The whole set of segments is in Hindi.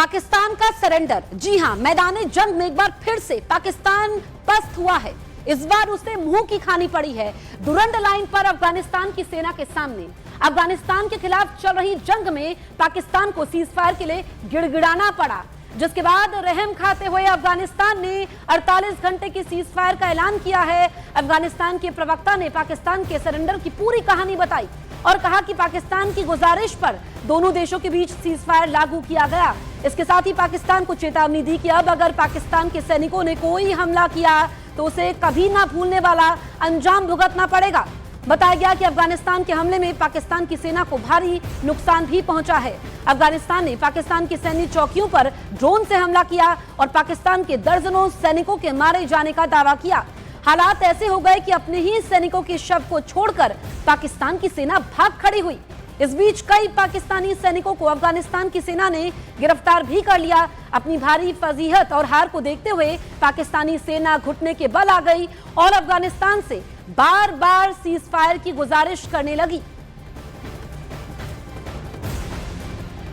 पाकिस्तान का सरेंडर। जी हां, मैदाने जंग में एक बार फिर से पाकिस्तान पस्त हुआ है। इस बार उसे मुंह की खानी पड़ी है। डुरंड लाइन पर अफगानिस्तान की सेना के सामने अफगानिस्तान के खिलाफ चल रही जंग में पाकिस्तान को सीज फायर के लिए गिड़गिड़ाना पड़ा, जिसके बाद रहम खाते हुए अफगानिस्तान ने 48 घंटे की सीज फायर का ऐलान किया है। अफगानिस्तान के प्रवक्ता ने पाकिस्तान के सरेंडर की पूरी कहानी बताई और कहा कि पाकिस्तान की गुजारिश पर दोनों देशों के बीच सीज फायर लागू किया गया। इसके साथ ही पाकिस्तान को चेतावनी दी कि अब अगर पाकिस्तान के सैनिकों ने कोई हमला किया तो उसे कभी ना भूलने वाला अंजाम भुगतना पड़ेगा। बताया गया कि अफगानिस्तान के हमले में पाकिस्तान की सेना को भारी नुकसान भी पहुंचा है। अफगानिस्तान ने पाकिस्तान की सैन्य चौकियों पर ड्रोन से हमला किया और पाकिस्तान के दर्जनों सैनिकों के मारे जाने का दावा किया। हालात ऐसे हो गए कि अपने ही सैनिकों के शव को छोड़कर पाकिस्तान की सेना भाग खड़ी हुई। इस बीच कई पाकिस्तानी सैनिकों को अफगानिस्तान की सेना ने गिरफ्तार भी कर लिया। अपनी भारी फजीहत और हार को देखते हुए पाकिस्तानी सेना घुटने के बल आ गई और अफगानिस्तान से बार बार सीज फायर की गुजारिश करने लगी।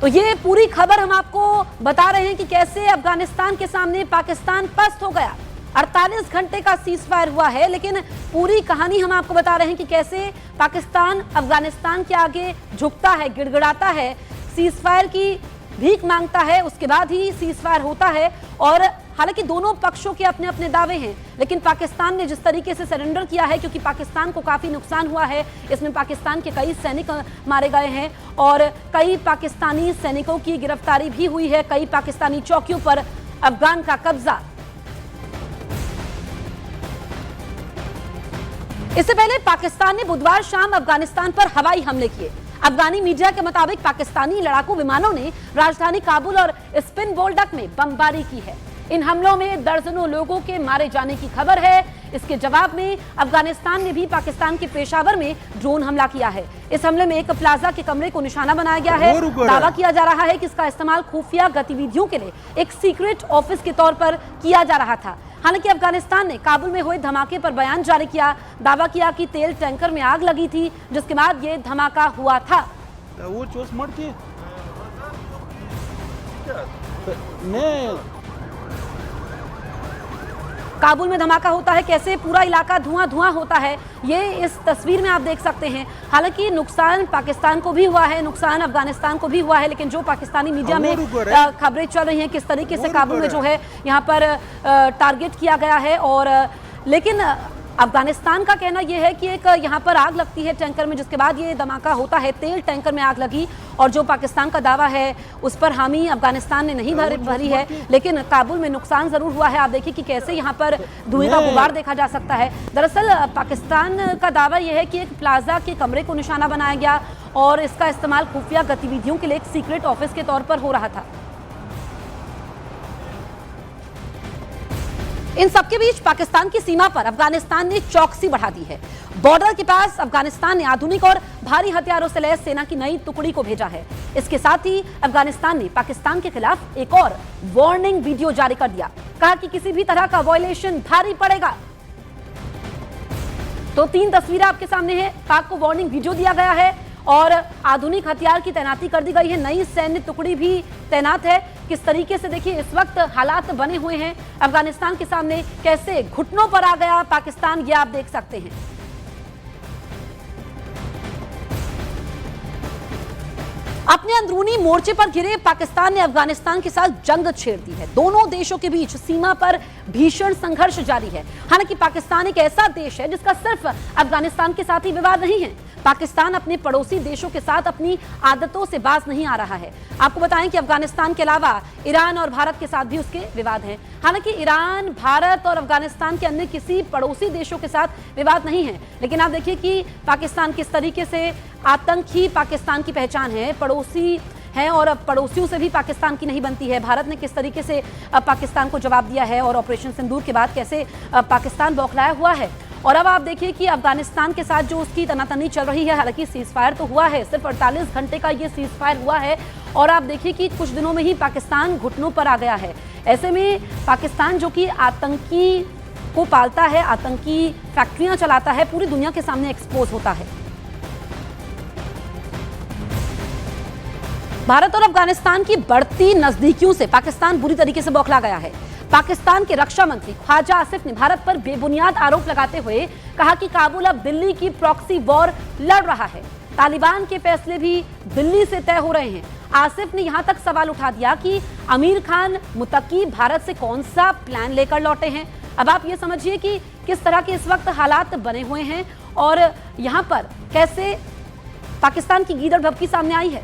तो ये पूरी खबर हम आपको बता रहे हैं कि कैसे अफगानिस्तान के सामने पाकिस्तान पस्त हो गया। 48 घंटे का सीज फायर हुआ है, लेकिन पूरी कहानी हम आपको बता रहे हैं कि कैसे पाकिस्तान अफगानिस्तान के आगे झुकता है, गिड़गिड़ाता है, सीज फायर की भीख मांगता है, उसके बाद ही सीज फायर होता है। और हालांकि दोनों पक्षों के अपने अपने दावे हैं, लेकिन पाकिस्तान ने जिस तरीके से सरेंडर किया है, क्योंकि पाकिस्तान को काफी नुकसान हुआ है, इसमें पाकिस्तान के कई सैनिक मारे गए हैं और कई पाकिस्तानी सैनिकों की गिरफ्तारी भी हुई है। कई पाकिस्तानी चौकियों पर अफगान का कब्जा। इससे पहले पाकिस्तान ने बुधवार शाम अफगानिस्तान पर हवाई हमले किए। अफगानी मीडिया के मुताबिक पाकिस्तानी लड़ाकू विमानों ने राजधानी काबुल और स्पिन बोल्डक में बमबारी की है। इन हमलों में दर्जनों लोगों के मारे जाने की खबर है। इसके जवाब में अफगानिस्तान ने भी पाकिस्तान के पेशावर में ड्रोन हमला किया है। इस हमले में एक प्लाजा के कमरे को निशाना बनाया गया है। दावा किया जा रहा है कि इसका इस्तेमाल खुफिया गतिविधियों के लिए एक सीक्रेट ऑफिस के तौर पर किया जा रहा था। हालांकि अफगानिस्तान ने काबुल में हुए धमाके पर बयान जारी किया, दावा किया कि तेल टैंकर में आग लगी थी, जिसके बाद ये धमाका हुआ था। काबुल में धमाका होता है, कैसे पूरा इलाका धुआं धुआं होता है, ये इस तस्वीर में आप देख सकते हैं। हालांकि नुकसान पाकिस्तान को भी हुआ है, नुकसान अफगानिस्तान को भी हुआ है, लेकिन जो पाकिस्तानी मीडिया में खबरें चल रही हैं किस तरीके से काबुल में जो है यहाँ पर टारगेट किया गया है। और लेकिन अफगानिस्तान का कहना यह है कि एक यहाँ पर आग लगती है टैंकर में, जिसके बाद ये धमाका होता है, तेल टैंकर में आग लगी। और जो पाकिस्तान का दावा है उस पर हामी अफगानिस्तान ने नहीं भरी है, लेकिन काबुल में नुकसान जरूर हुआ है। आप देखिए कि कैसे यहाँ पर धुएं का गुबार देखा जा सकता है। दरअसल पाकिस्तान का दावा यह है कि एक प्लाजा के कमरे को निशाना बनाया गया और इसका इस्तेमाल खुफिया गतिविधियों के लिए एक सीक्रेट ऑफिस के तौर पर हो रहा था। इन सबके बीच पाकिस्तान की सीमा पर अफगानिस्तान ने चौकसी बढ़ा दी है। बॉर्डर के पास अफगानिस्तान ने आधुनिक और भारी हथियारों से लैस सेना की नई टुकड़ी को भेजा है। इसके साथ ही अफगानिस्तान ने पाकिस्तान के खिलाफ एक और वार्निंग वीडियो जारी कर दिया, कहा कि किसी भी तरह का वायलेशन भारी पड़ेगा। तो 3 तस्वीरें आपके सामने हैं। पाक को वार्निंग वीडियो दिया गया है और आधुनिक हथियार की तैनाती कर दी गई है, नई सैन्य टुकड़ी भी तैनात है। किस तरीके से देखिए इस वक्त हालात बने हुए हैं अफगानिस्तान के सामने, कैसे घुटनों पर आ गया पाकिस्तान, ये आप देख सकते हैं। अपने अंदरूनी मोर्चे पर घिरे पाकिस्तान ने अफगानिस्तान के साथ जंग छेड़ दी है। दोनों देशों के बीच सीमा पर भीषण संघर्ष जारी है। हालांकि पाकिस्तान एक ऐसा देश है जिसका सिर्फ अफगानिस्तान के साथ ही विवाद नहीं है। पाकिस्तान अपने पड़ोसी देशों के साथ अपनी आदतों से बाज नहीं आ रहा है। आपको बताएं कि अफगानिस्तान के अलावा ईरान और भारत के साथ भी उसके विवाद हैं। हालांकि ईरान, भारत और अफगानिस्तान के अन्य किसी पड़ोसी देशों के साथ विवाद नहीं है, लेकिन आप देखिए कि पाकिस्तान किस तरीके से आतंक ही पाकिस्तान की पहचान है, पड़ोसी हैं और पड़ोसियों से भी पाकिस्तान की नहीं बनती है। भारत ने किस तरीके से पाकिस्तान को जवाब दिया है और ऑपरेशन सिंदूर के बाद कैसे पाकिस्तान बौखलाया हुआ है। और अब आप देखिए कि अफगानिस्तान के साथ जो उसकी तनातनी चल रही है, हालांकि सीज फायर तो हुआ है, सिर्फ 48 घंटे का ये सीज फायर हुआ है और आप देखिए कि कुछ दिनों में ही पाकिस्तान घुटनों पर आ गया है। ऐसे में पाकिस्तान जो कि आतंकी को पालता है, आतंकी फैक्ट्रियां चलाता है, पूरी दुनिया के सामने एक्सपोज होता है। भारत और अफगानिस्तान की बढ़ती नजदीकियों से पाकिस्तान बुरी तरीके से बौखला गया है। पाकिस्तान के रक्षा मंत्री ख्वाजा आसिफ ने भारत पर बेबुनियाद आरोप लगाते हुए कहा कि काबुल अब दिल्ली की प्रॉक्सी वॉर लड़ रहा है। तालिबान के फैसले भी दिल्ली से तय हो रहे हैं। आसिफ ने यहां तक सवाल उठा दिया कि आमिर खान मुत्तकी भारत से कौन सा प्लान लेकर लौटे हैं। अब आप ये समझिए कि किस तरह के इस वक्त हालात बने हुए हैं और यहां पर कैसे पाकिस्तान की गीदड़ भभकी सामने आई है।